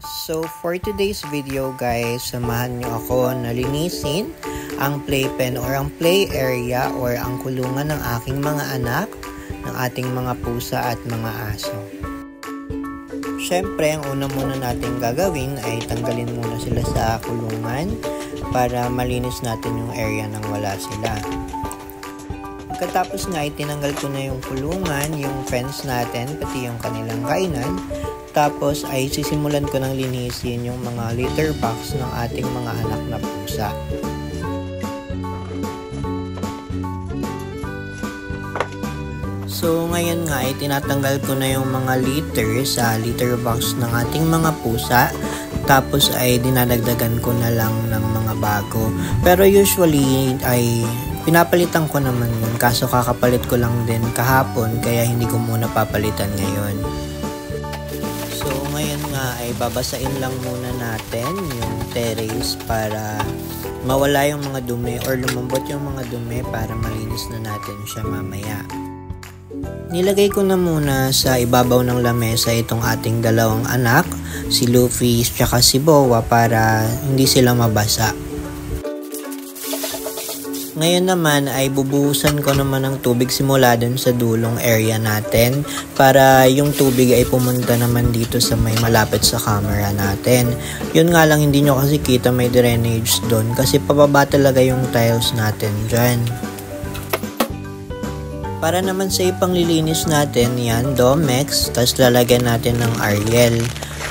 So for today's video guys, samahan nyo ako na linisin ang playpen or ang play area or ang kulungan ng aking mga anak, ng ating mga pusa at mga aso. Syempre, ang una muna natin gagawin ay tanggalin muna sila sa kulungan para malinis natin yung area nang wala sila. Pagkatapos nga, tinanggal ko na yung kulungan, yung fence natin, pati yung kanilang kainan. Tapos ay sisimulan ko ng linisin yung mga litter box ng ating mga anak na pusa. So ngayon nga ay tinatanggal ko na yung mga litter sa litter box ng ating mga pusa. Tapos ay dinadagdagan ko na lang ng mga bago. Pero usually ay pinapalitan ko naman yun. Kaso kakapalit ko lang din kahapon kaya hindi ko muna papalitan ngayon. So ngayon nga ay babasain lang muna natin yung terrace para mawala yung mga dumi or lumambot yung mga dumi para malinis na natin siya mamaya. Nilagay ko na muna sa ibabaw ng lamesa itong ating dalawang anak, si Luffy at si Boa para hindi sila mabasa. Ngayon naman ay bubuhusan ko naman ng tubig simula dun sa dulong area natin para yung tubig ay pumunta naman dito sa may malapit sa camera natin. Yun nga lang hindi nyo kasi kita may drainage dun kasi pababa talaga yung tiles natin dyan. Para naman sa ipanglilinis natin yan, Domex, tapos lalagyan natin ng Ariel.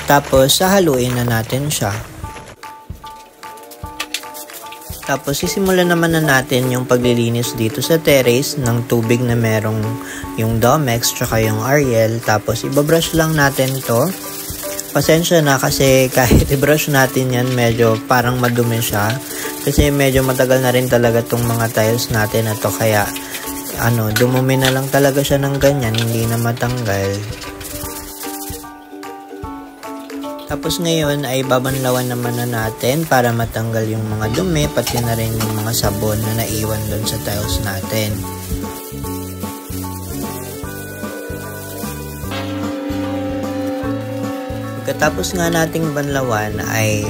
Tapos sahaluin na natin siya. Tapos sisimulan naman na natin yung paglilinis dito sa terrace ng tubig na merong yung Domex tsaka yung Ariel. Tapos ibabrush lang natin to. Pasensya na kasi kahit i-brush natin yan medyo parang madumi siya. Kasi medyo matagal na rin talaga tong mga tiles natin na to kaya dumumi na lang talaga siya ng ganyan, hindi na matanggal. Tapos ngayon ay babanlawan naman na natin para matanggal yung mga dumi, pati na rin yung mga sabon na naiwan doon sa tiles natin. Pagkatapos nga nating banlawan ay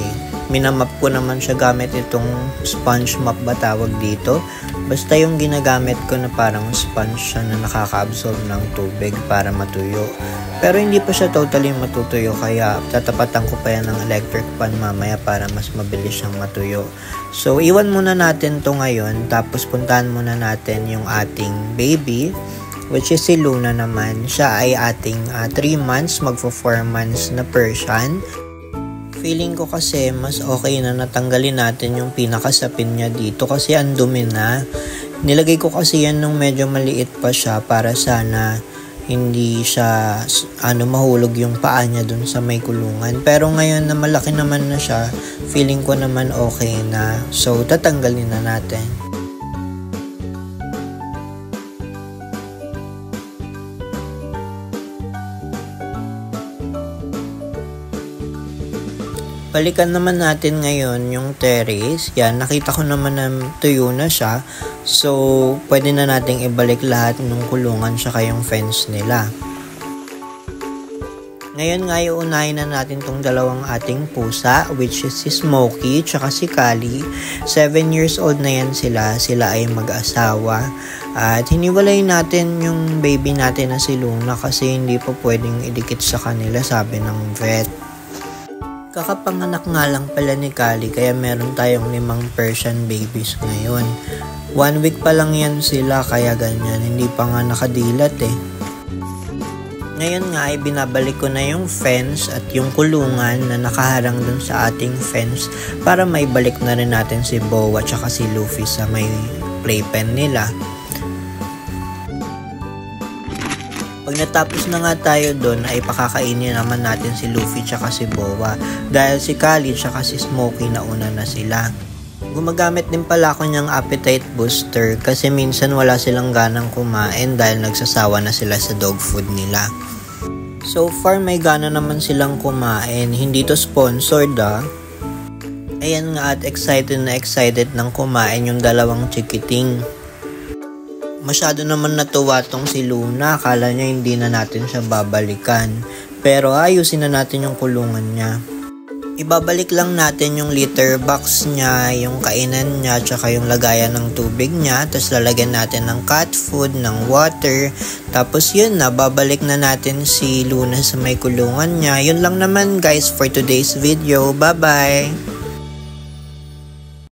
minamap ko naman siya gamit itong sponge mop ba tawag dito. Basta yung ginagamit ko na parang sponge siya na nakaka-absorb ng tubig para matuyo. Pero hindi pa siya totally matutuyo kaya tatapatan ko pa yan ng electric pan mamaya para mas mabilis siyang matuyo. So iwan muna natin to ngayon tapos puntahan muna natin yung ating baby which is si Luna naman. Siya ay ating 3 months magfo 4 months na Persian. Feeling ko kasi mas okay na natanggalin natin yung pinakasapin niya dito kasi ang dumi na. Nilagay ko kasi yan nung medyo maliit pa siya para sana hindi siya mahulog yung paa niya dun sa may kulungan. Pero ngayon na malaki naman na siya, feeling ko naman okay na. So tatanggalin na natin. Balikan naman natin ngayon yung terrace. Yan, nakita ko naman na tuyo na siya. So, pwede na nating ibalik lahat ng kulungan saka yung fence nila. Ngayon nga, iunahin na natin tong dalawang ating pusa, which is si Smokey tsaka si Kali. 7 years old na yan sila. Sila ay mag-asawa. At hiniwalay natin yung baby natin na si Luna kasi hindi pa pwedeng idikit sa kanila, sabi ng vet. Kakapanganak nga lang pala ni Kali kaya meron tayong 5 Persian babies ngayon. 1 week pa lang yan sila kaya ganyan, hindi pa nga nakadilat eh. Ngayon nga ay binabalik ko na yung fence at yung kulungan na nakaharang dun sa ating fence para may balik na rin natin si Boa at si Luffy sa may playpen nila. Pag natapos na nga tayo doon ay pakakainin naman natin si Luffy tsaka si Boa dahil si Kali tsaka si Smokey nauna na sila. Gumagamit din pala ako niyang appetite booster kasi minsan wala silang ganang kumain dahil nagsasawa na sila sa dog food nila. So far may gana naman silang kumain, hindi to sponsored Ayan nga at excited ng kumain yung dalawang chikiting. Masyado naman natuwa tong si Luna, akala niya hindi na natin siya babalikan. Pero ayusin na natin yung kulungan niya. Ibabalik lang natin yung litter box niya, yung kainan niya, tsaka yung lagayan ng tubig niya. Tapos lalagyan natin ng cat food, ng water. Tapos yun na, babalik na natin si Luna sa may kulungan niya. Yun lang naman guys for today's video. Bye-bye!